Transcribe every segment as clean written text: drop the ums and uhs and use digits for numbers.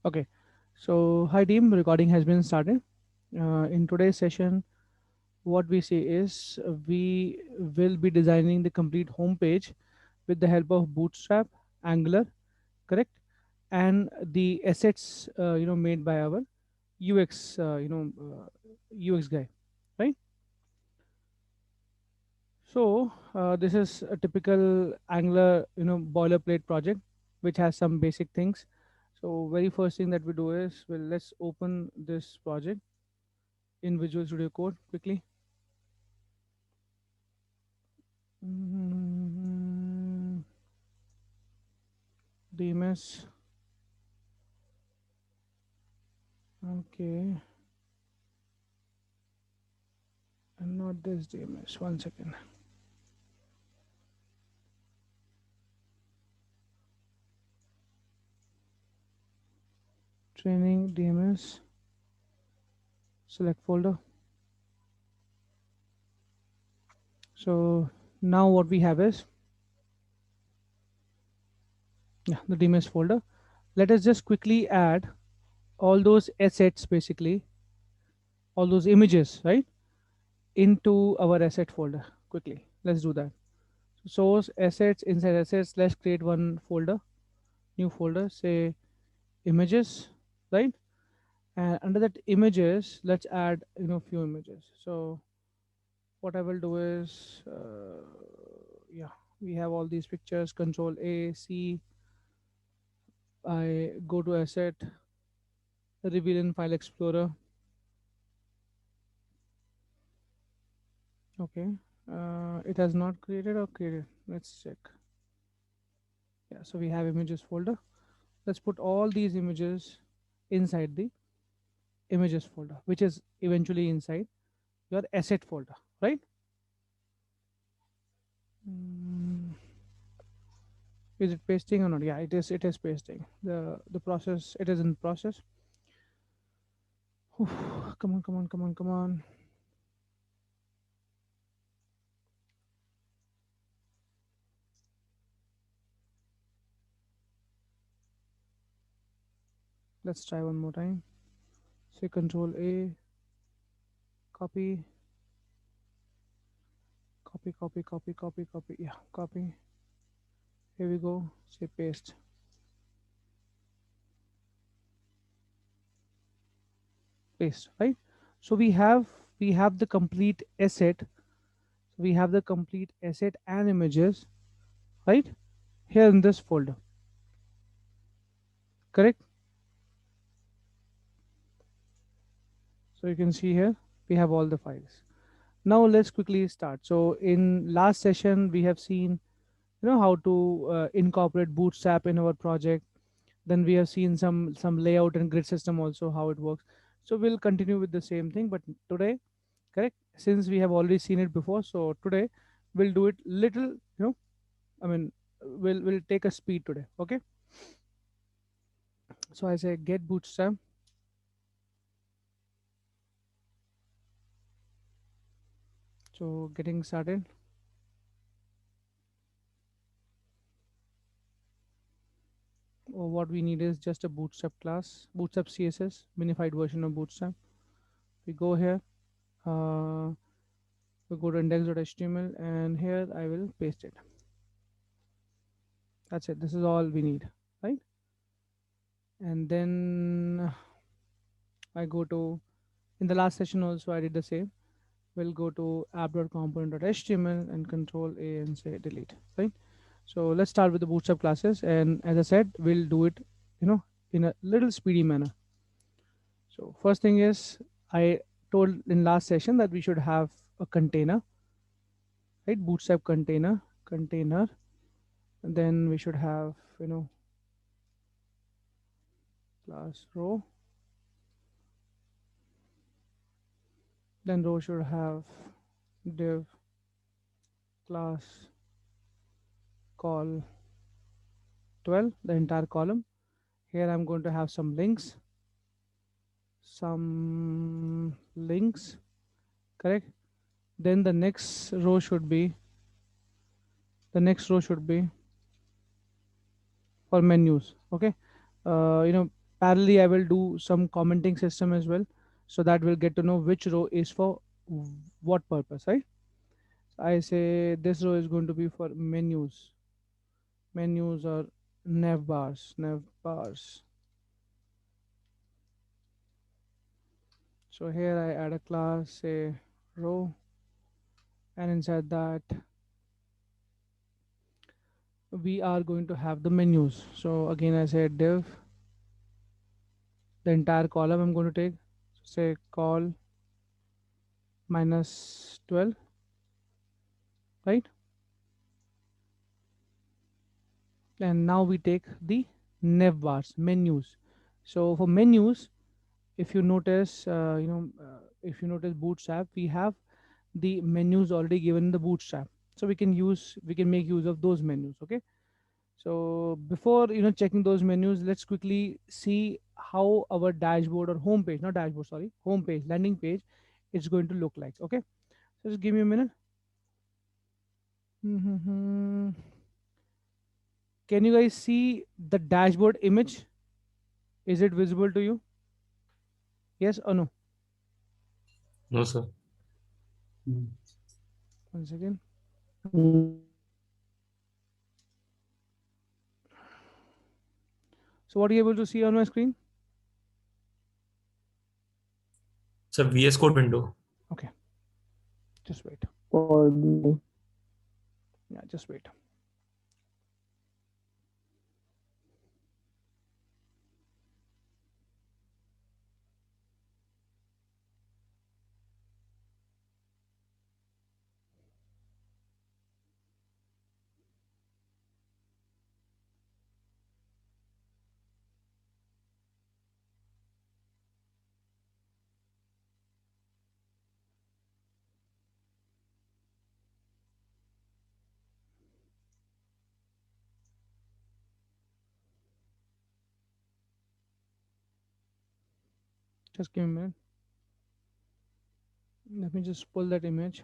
Okay, so hi team, recording has been started. In today's session, what we see is we will be designing the complete homepage with the help of Bootstrap, Angular, correct, and the assets made by our UX UX guy, right? So this is a typical Angular boilerplate project which has some basic things. So very first thing that we do is, well, let's open this project in Visual Studio Code quickly. Mm, DMS. Okay, and not this DMS. One second. Training DMS. Select folder. So now what we have is, yeah, the DMS folder. Let us just quickly add all those assets, basically all those images, right, into our asset folder quickly. Let's do that. Source assets, inside assets, let's create one folder, new folder, say images, right? And under that images, let's add few images. So what I will do is, yeah, we have all these pictures. Control A, C. I go to asset, reveal in file explorer. Okay, it has not created or created. Let's check. Yeah, so we have images folder. Let's put all these images inside the images folder, which is eventually inside your asset folder, right? Mm, is it pasting or not? Yeah, it is. It is pasting. The process. It is in process. Oof, come on, come on, come on, come on. Let's try one more time. Say Control A, copy, copy, copy, copy, copy, copy. Yeah, copy. Here we go. Say paste, paste. Right. So we have the complete asset. We have the complete asset and images, right, here in this folder, correct? So you can see here we have all the files. Now let's quickly start. So in last session we have seen how to incorporate Bootstrap in our project. Then we have seen some layout and grid system also, how it works. So we'll continue with the same thing, but today, correct, since we have already seen it before, so today we'll do it little, I mean, we'll take a speed today. Okay, so I say get Bootstrap. So getting started. What we need is just a Bootstrap class, Bootstrap CSS, minified version of Bootstrap. We go here, uh, we go to index.html, and here I will paste it. That's it. This is all we need, right? And then I go to, in the last session also I did the same. We'll go to app.component.html and control A and say delete, right? So let's start with the Bootstrap classes, and as I said, we'll do it, you know, in a little speedy manner. So first thing is, I told in last session that we should have a container, right? Bootstrap container. And then we should have, class row. Then row should have div class call 12, the entire column. Here I'm going to have some links, correct? Then the next row should be for menus. Okay, uh, you know Parallelly, I will do some commenting system as well, so that we'll get to know which row is for what purpose, right? I say this row is going to be for menus or nav bars. So here I add a class, say row, and inside that we are going to have the menus. So again I say div, the entire column I'm going to take, say call minus 12, right? And now we take the nav bars, menus. So for menus, if you notice, if you notice Bootstrap, we have the menus already given in the Bootstrap, so we can make use of those menus. Okay. So before checking those menus, let's quickly see how our dashboard or home page, not dashboard, sorry, home page, landing page, is going to look like. Okay. So just give me a minute. Hmm. Can you guys see the dashboard image? Is it visible to you? Yes or no? No, sir. One second. So what are you able to see on my screen? It's a VS Code window. Okay, just wait. For the Yeah, just wait. Just give me a minute. Let me just pull that image.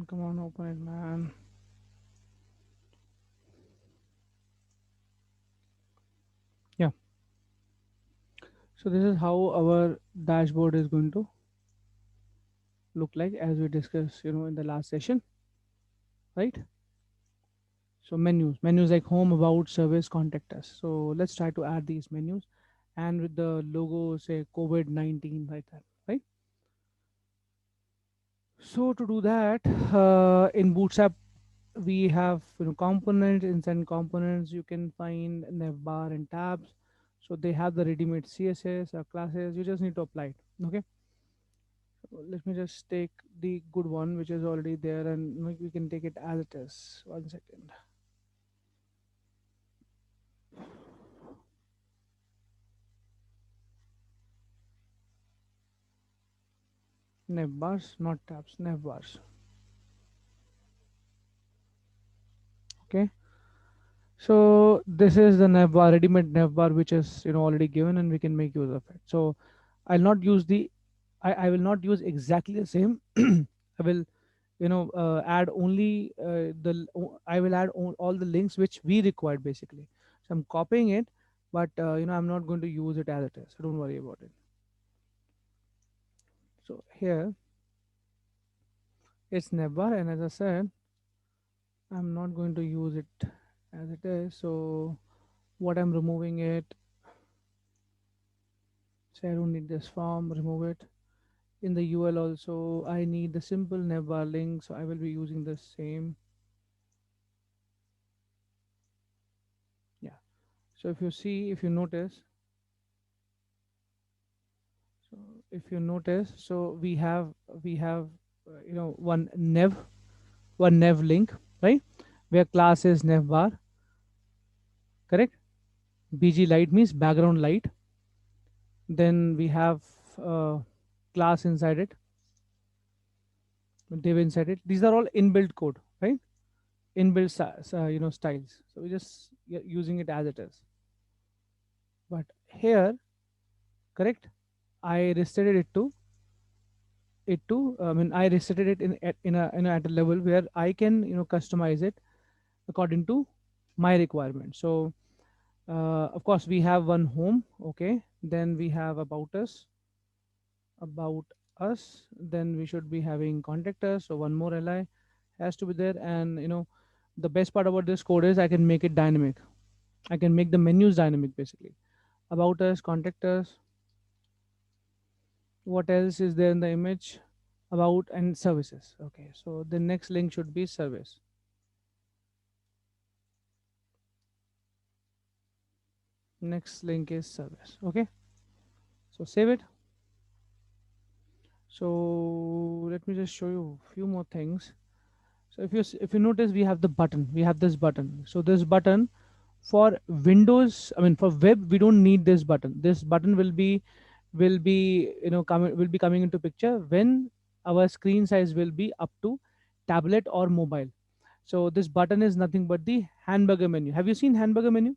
Come on, open it, man. Yeah. So this is how our dashboard is going to look like, as we discussed, in the last session, right? So menus like home, about, service, contact us. So let's try to add these menus, and with the logo, say COVID-19, like that, right? So to do that, in Bootstrap, we have components. Inside components, you can find navbar and tabs. So they have the ready-made CSS or classes. You just need to apply it. Okay. So let me just take the good one, which is already there, and we can take it as it is. One second. Navbars, not tabs. Navbars. Okay. So this is the navbar, ready-made navbar, which is already given, and we can make use of it. So I'll not use the I will not use exactly the same. I will add only I will add all the links which we required, basically. So I'm copying it, but I'm not going to use it as it is, so don't worry about it. So here it's navbar, and as I said, I'm not going to use it as it is. So what I'm removing it, say I don't need this form, remove it. In the UL also, I need the simple navbar link, so I will be using the same. Yeah. So if you see, if you notice, so if you notice, so we have one nev link, right? Where class is navbar, correct? BG light means background light. Then we have uh, class inside it, div inside it. These are all inbuilt code, right? Inbuilt styles. So we're just using it as it is. But here, correct? I restricted I mean, I restricted it in a at a level where I can customize it according to my requirement. So of course we have one home, okay. Then we have about us. Then we should be having contact us. So one more li has to be there. And the best part about this code is I can make it dynamic. I can make the menus dynamic basically. About us, contact us. What else is there in the image? About and services. Okay, so the next link should be service. Next link is service. Okay, so save it. So let me just show you a few more things. So if you notice, we have the button. We have this button. So this button for Windows, I mean for web, we don't need this button. This button will be coming will be coming into picture when our screen size will be up to tablet or mobile. So this button is nothing but the hamburger menu. Have you seen hamburger menu?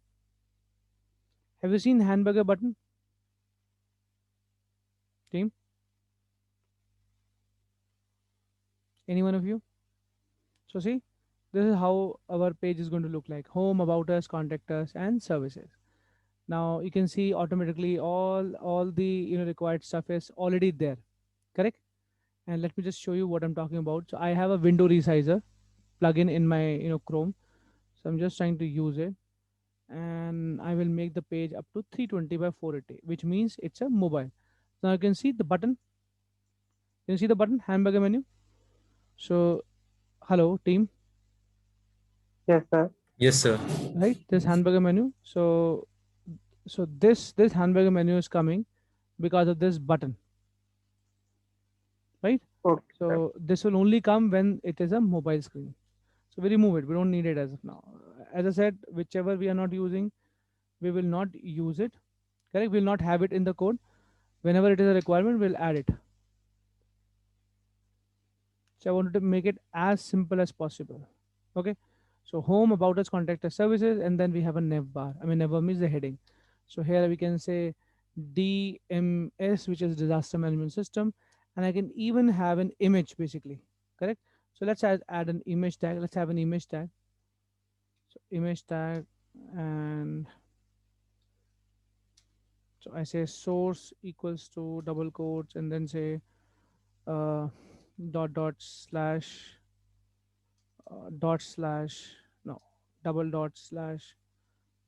Have you seen hamburger button, team? Any one of you? So see, this is how our page is going to look like: home, about us, contact us, and services. Now you can see automatically all the required stuff is already there, correct? And let me just show you what I'm talking about. So I have a window resizer plugin in my Chrome. So I'm just trying to use it, and I will make the page up to 320 by 480, which means it's a mobile. Now you can see the button. Can you see the button hamburger menu? So hello team, Yes, sir. Yes, sir. right? This hamburger menu. So this hamburger menu is coming because of this button, right? Okay, sir. So this will only come when it is a mobile screen. So we remove it. We don't need it as of now. As I said, whichever we are not using, we will not use it. Correct? We'll not have it in the code. Whenever it is a requirement, we'll add it. So I wanted to make it as simple as possible. Okay. So home, about us, contact us, services, and then we have a nav bar. I mean, nav bar means the heading. So here we can say DMS, which is disaster management system, and I can even have an image basically. Correct. So let's add an image tag. Let's have an image tag. So image tag, and so I say source equals to double quotes, and then say uh, dot slash dot slash no double dot slash.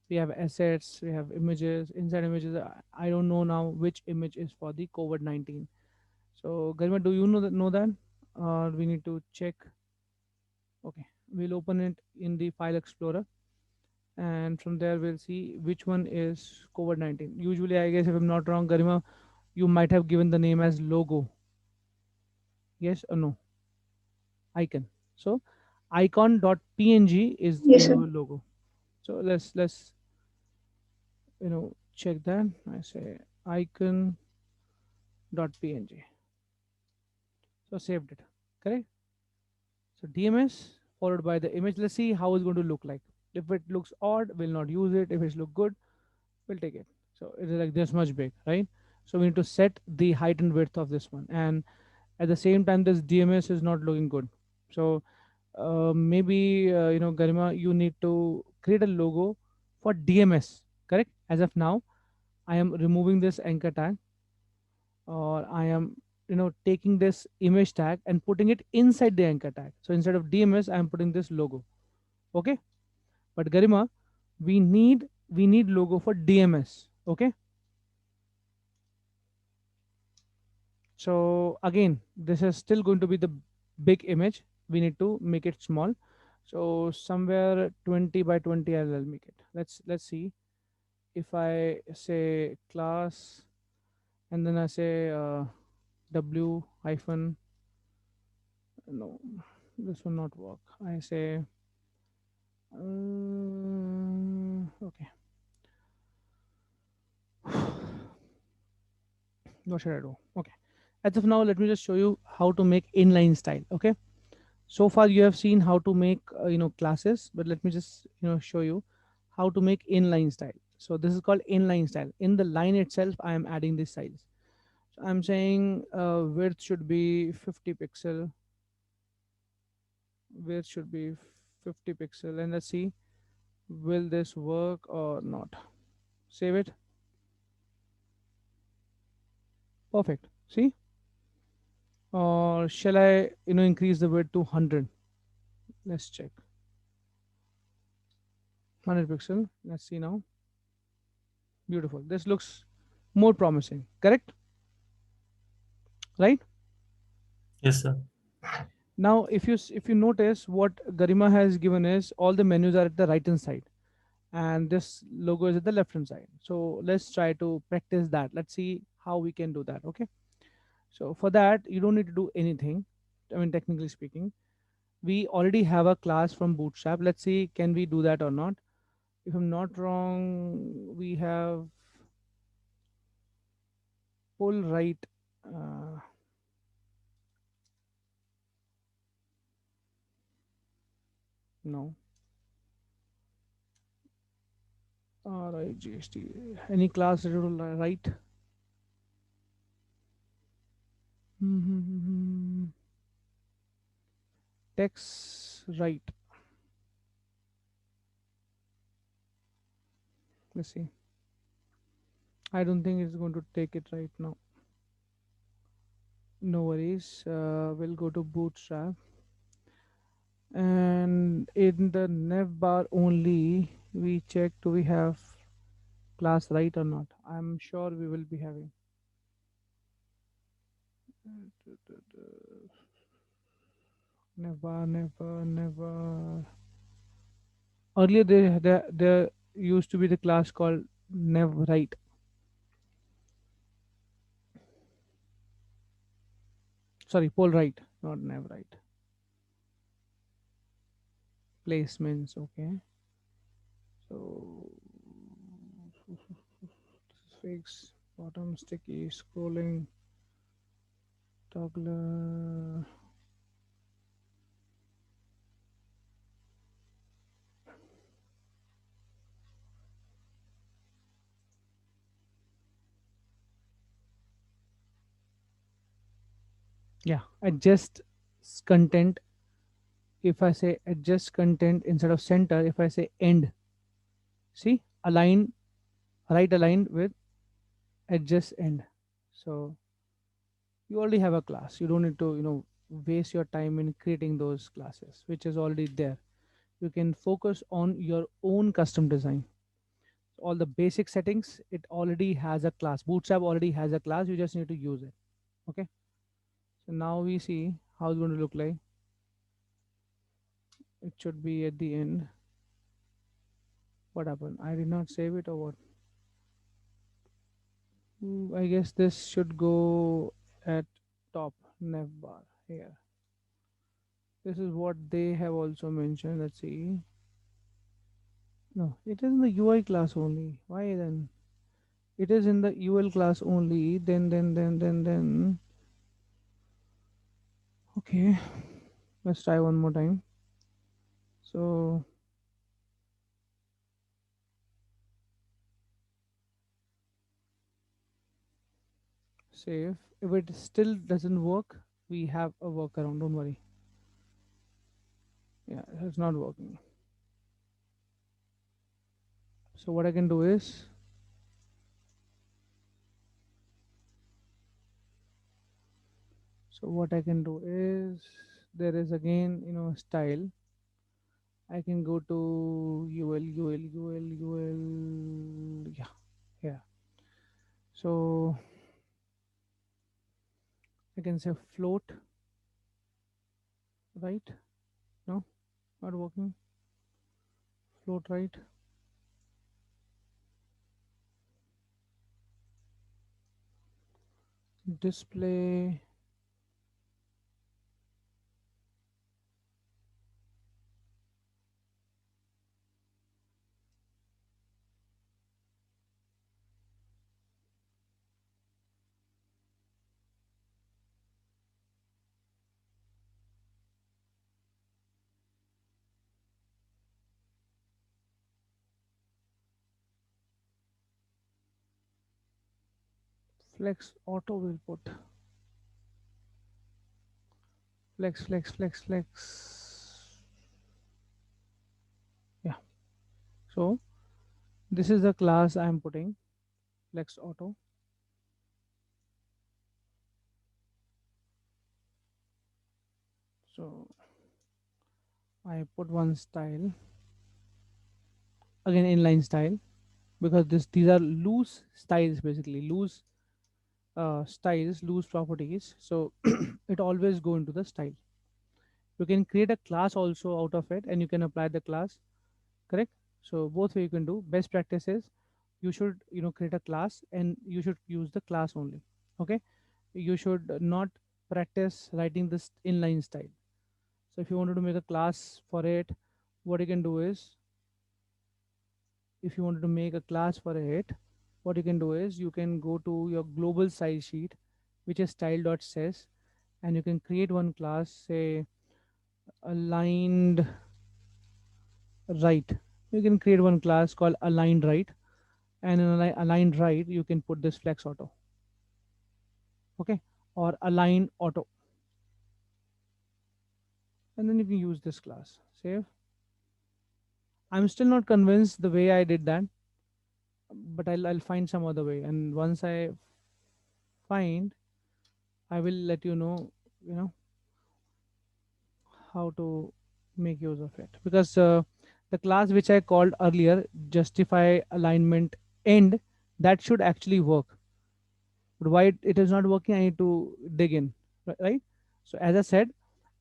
We have assets, we have images. Inside images, I don't know now which image is for the COVID-19. So Garima, do you know that? We need to check. Okay, we'll open it in the file explorer, and from there we'll see which one is COVID-19. Usually, I guess if I'm not wrong, Garima, you might have given the name as logo. Yes or no? Icon. So icon.png is Yes, sir. your logo. So let's check that. I say icon.png. So saved it. Correct. So DMS followed by the image. Let's see how it's going to look like. If it looks odd, we'll not use it. If it looks good, we'll take it. So it is like this much big, right? So we need to set the height and width of this one, and at the same time, this DMS is not looking good. So maybe Garima, you need to create a logo for DMS. Correct. As of now, I am removing this anchor tag, or I am taking this image tag and putting it inside the anchor tag. So instead of DMS, I am putting this logo. Okay. But Garima, we need logo for DMS. Okay. So again, this is still going to be the big image. We need to make it small. So somewhere 20 by 20 I'll make it. Let's see. If I say class and then I say w hyphen, no, this will not work. I say okay. What should I do? Okay. As of now, let me just show you how to make inline style. Okay. So far you have seen how to make classes, but let me just show you how to make inline style. So this is called inline style. In the line itself I am adding these styles. So I'm saying width should be 50 pixel, width should be 50 pixel, and let's see, will this work or not. Save it. Perfect. See, or shall I increase the width to 100? Let's check. 100 pixel. Let's see now. Beautiful. This looks more promising, correct? Right. Yes, sir. Now if you notice, what Garima has given is all the menus are at the right hand side and this logo is at the left hand side. So let's try to practice that. Let's see how we can do that. Okay. So for that you don't need to do anything. I mean, technically speaking, we already have a class from Bootstrap. Let's see, can we do that or not. If I'm not wrong, we have pull right. uh, no, RIGST, any class that will right. Text right. Let's see. I don't think it's going to take it right now. No worries. We'll go to Bootstrap, and in the nav bar only we check, do we have class right or not. I'm sure we will be having. Never. Earlier there used to be the class called nev right. Sorry, pole right, not nev right. Placements. Okay. So fix bottom sticky scrolling toggler. Yeah, adjust content. If I say adjust content instead of center, if I say end, see, align, right aligned with adjust end. So you already have a class. You don't need to waste your time in creating those classes, which is already there. You can focus on your own custom design. All the basic settings, it already has a class. Bootstrap already has a class. You just need to use it. Okay. So now we see how it's going to look like. It should be at the end. What happened? I did not save it or what? I guess this should go at top nav bar here. This is what they have also mentioned. Let's see. No, it is in the UI class only. Why then? It is in the UL class only. Then. Okay, let's try one more time. So save. If it still doesn't work, we have a workaround. Don't worry. Yeah, it's not working. So what I can do is, there is again style. I can go to UL. Yeah, yeah. So I can say float, right? No, not working. Float, right? Display. Flex auto will put. Flex, flex, flex, flex. Yeah. So this is the class I'm putting. Flex auto. So I put one style, again inline style, because this these are loose styles, basically loose styles, loose properties. So it always go into the style. You can create a class also out of it, and you can apply the class. Correct. So both way you can do. Best practice is you should create a class, and you should use the class only. Okay. You should not practice writing this inline style. So if you wanted to make a class for it, what you can do is, if you wanted to make a class for it, what you can do is you can go to your global style sheet, which is style.sys, and you can create one class, say aligned right. You can create one class called aligned right, and in aligned right you can put this flex auto. Okay. Or align auto, and then you can use this class. Save. I'm still not convinced the way I did that, but I'll find some other way, and once I find, I will let you know how to make use of it, because the class which I called earlier, justify alignment end, that should actually work. But why it is not working, I need to dig in. Right. So as I said,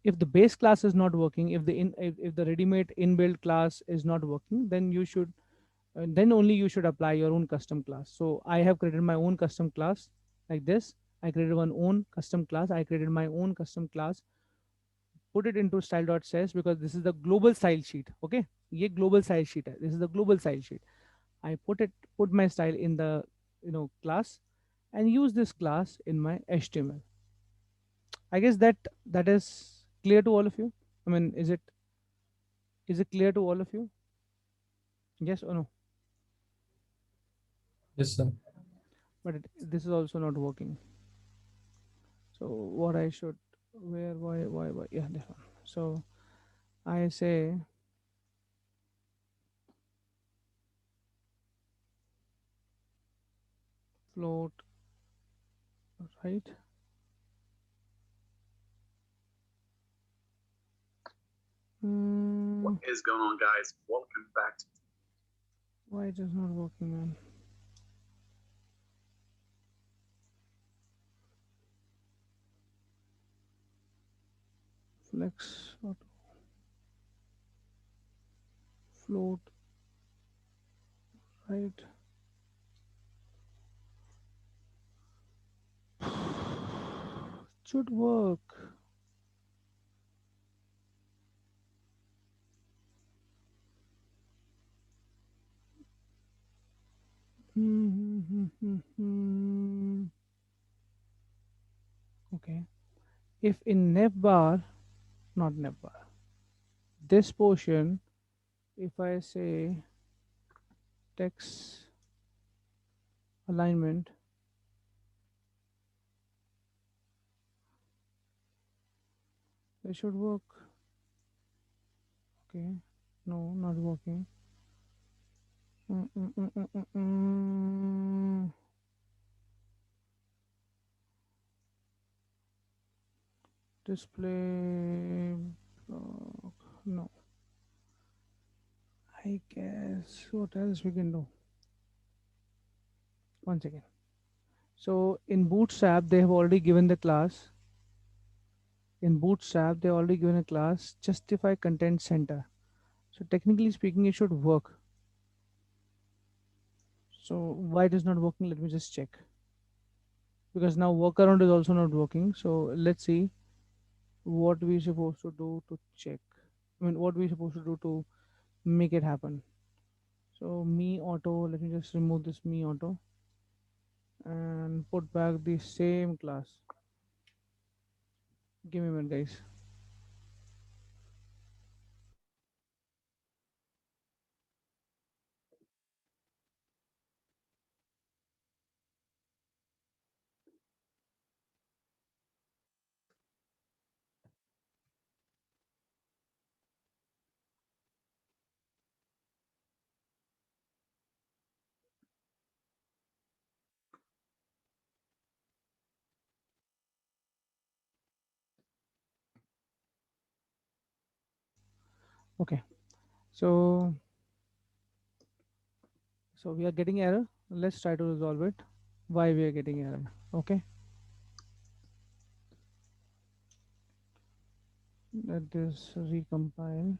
if the base class is not working, if the ready-made inbuilt class is not working, then you should, then only you should apply your own custom class. So I have created my own custom class, like this. I created one own custom class. I created my own custom class, put it into style.says, because this is the global style sheet. Okay. ये global style sheet है. This is the global style sheet. I put my style in the class, and use this class in my HTML. I guess that is clear to all of you. I mean, is it clear to all of you? Yes or no? Yes, sir. But this is also not working. So what I should, where, why? Yeah, this one. So I say float, right? What Mm, is going on, guys? Welcome back to why it is not working, man? Flex auto, float, right? Should work. Okay. If in navbar, not navbar, this portion, if I say text alignment, it should work. Okay. No, not working. Mm, mm, mm, mm, mm, mm. Display block. No. I guess what else we can do? Once again. So in Bootstrap, they have already given the class. In Bootstrap, they already given a class justify content center. So technically speaking, it should work. So why it is not working? Let me just check. Because now workaround is also not working. So let's see what we supposed to do to check. I mean, what we supposed to do to make it happen. So me auto. Let me just remove this me auto and put back the same class. Give me a minute, guys. Okay. So we are getting error. Let's try to resolve it. Why we are getting error? Okay. Let this recompile.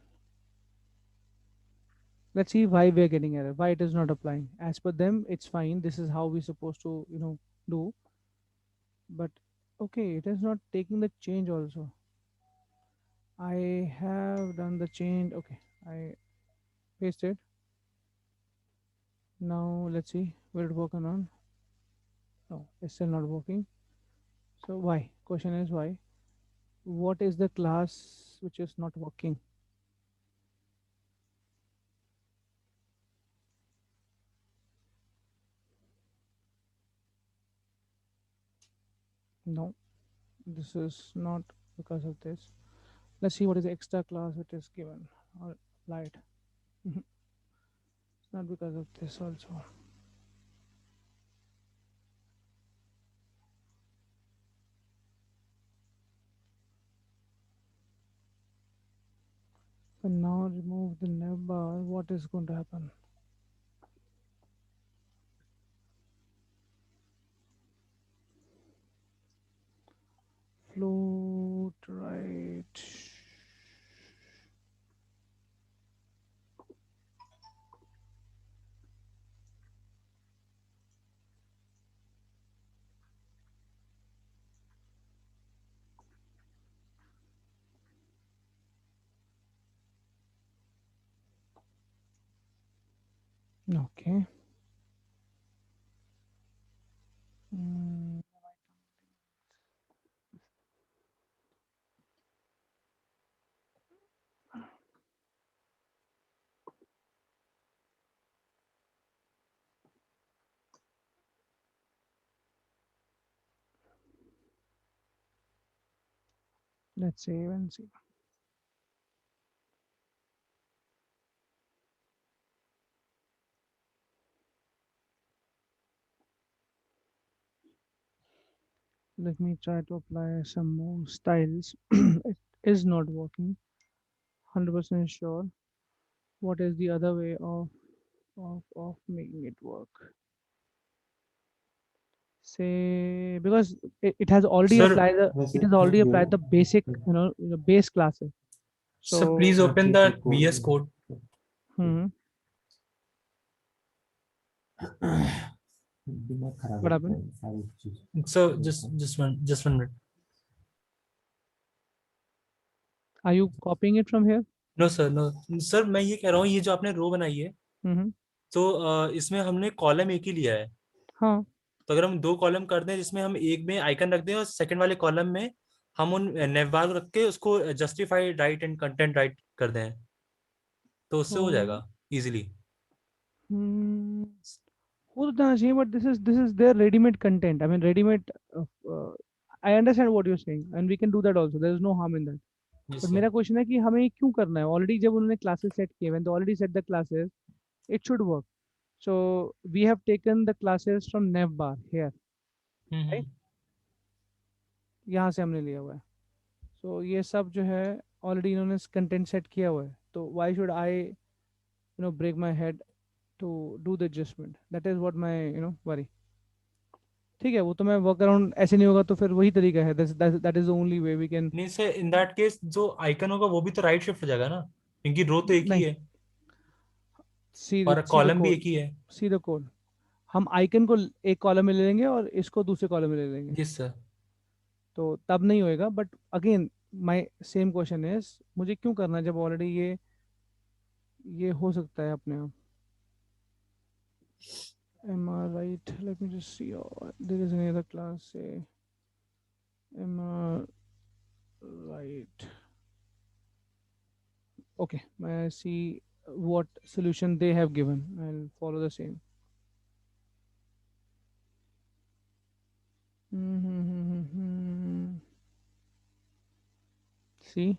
Let's see why we are getting error. Why it is not applying. As per them, it's fine. This is how we supposed to do. But okay, it is not taking the change also. I have done the change. Okay, I pasted. Now let's see. Will it work or not? No, it's still not working. So why? Question is why? What is the class which is not working? No, this is not because of this. Let's see what is the extra class which is given or applied. Mhm. It's not because of this also. But now remove the navbar, what is going to happen? Float right. Okay. Mm, let's save and see. Let me try to apply some more styles. It is not working. 100% sure. What is the other way of making it work? Say because it has already Sir, applied the basic the base classes. sir, So please open the VS Code. hmm, what happened? So just one minute. Are you copying it from here? No sir, no sir, मैं ये कह रहा हूँ, ये जो आपने रो बनाई है, Mm-hmm. तो इसमें हमने कॉलम एक ही लिया है। हाँ, तो अगर हम दो कॉलम कर दें जिसमें हम एक में आइकन रख दें और सेकंड वाले कॉलम में हम उन नेवबार रख के उसको justified right and content right कर दें, तो उससे हो तो जाएगा इजीली। hmm, हो तो जाना चाहिए, but this is their ready-made content. I mean, ready-made. Uh, I understand what you're saying, and we can do that also. There is no harm in that. Yes But sir. मेरा question है कि हमें ये क्यों करना है? Already जब उन्होंने क्लासेस सेट किए, when they already set the classes, it should work. So we have taken the classes from navbar here, right? यहाँ से हमने लिया हुआ है. So ये सब जो है ऑलरेडी इन्होंने कंटेंट सेट किया हुआ है. तो why should I break my head to do the adjustment? That is what my worry. ठीक है, वो तो मैं वर्क अराउंड ऐसे नहीं होगा तो फिर वही तरीका है, that is the only way we can. नहीं सर, इन दैट केस जो आइकन होगा वो भी तो राइट शिफ्ट हो जाएगा ना, क्योंकि रो तो एक ही नहीं, है और सी द कॉलम भी कोड, एक ही है। See the code. हम आइकन को एक कॉलम में ले लेंगे और इसको दूसरे कॉलम में ले लेंगे, यस सर। तो तब नहीं होएगा। But again my same question is, मुझे क्यों करना है जब ऑलरेडी ये हो सकता है अपने आप। am I right? Let me just see, there is another class, say am I right? Okay, I see what solution they have given, I'll follow the same. See,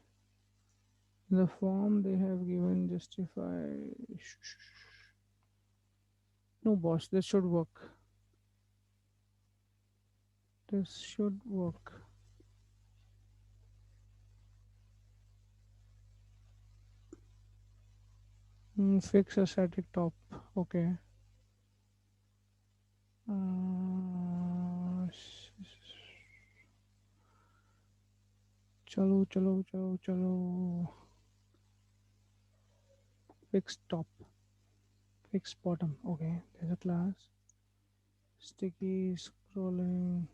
the form they have given justify. No boss, this should work. This should work. Fix a static top. Okay. चलो चलो चलो चलो, fix top, fix bottom. Okay, there's a class. Sticky scrolling.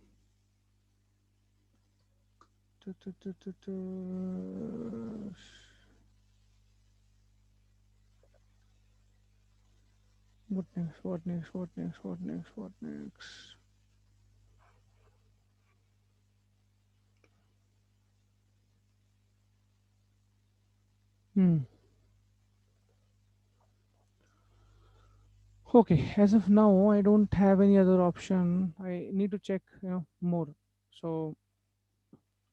What next? What next? What next? What next? What next? Hmm. Okay, as of now, I don't have any other option. I need to check, more. So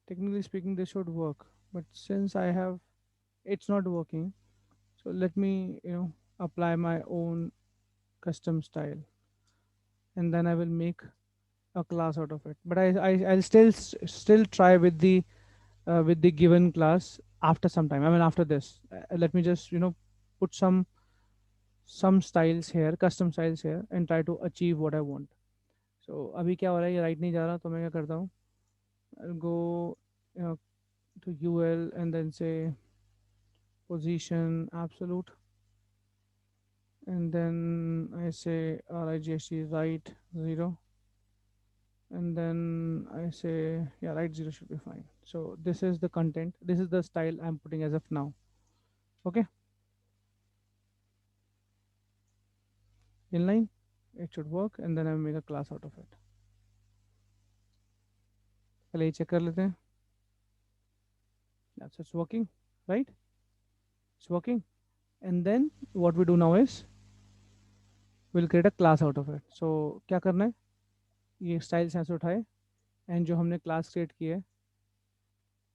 technically speaking, this should work. But since I have, it's not working. So let me, apply my own custom style, and then I will make a class out of it. But I'll still try with the given class after some time. I mean, after this, let me just put some styles here, custom styles here, and try to achieve what I want. So अभी क्या हो रहा है, ये right नहीं जा रहा, तो मैं क्या करता हूँ, I'll go to UL and then say position absolute, and then I say RIGHT right 0, and then I say, yeah, right 0 should be fine. So this is the content, this is the style I'm putting as of now. Okay, inline, it should work, and then I make a class out of it. पहले ये check कर लेते हैं. That's, it's working, right? It's working. And then what we do now is we'll create a class out of it. So क्या करना है, ये styles यहाँ से उठाए, and जो हमने class create की है,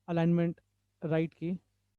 alignment right की,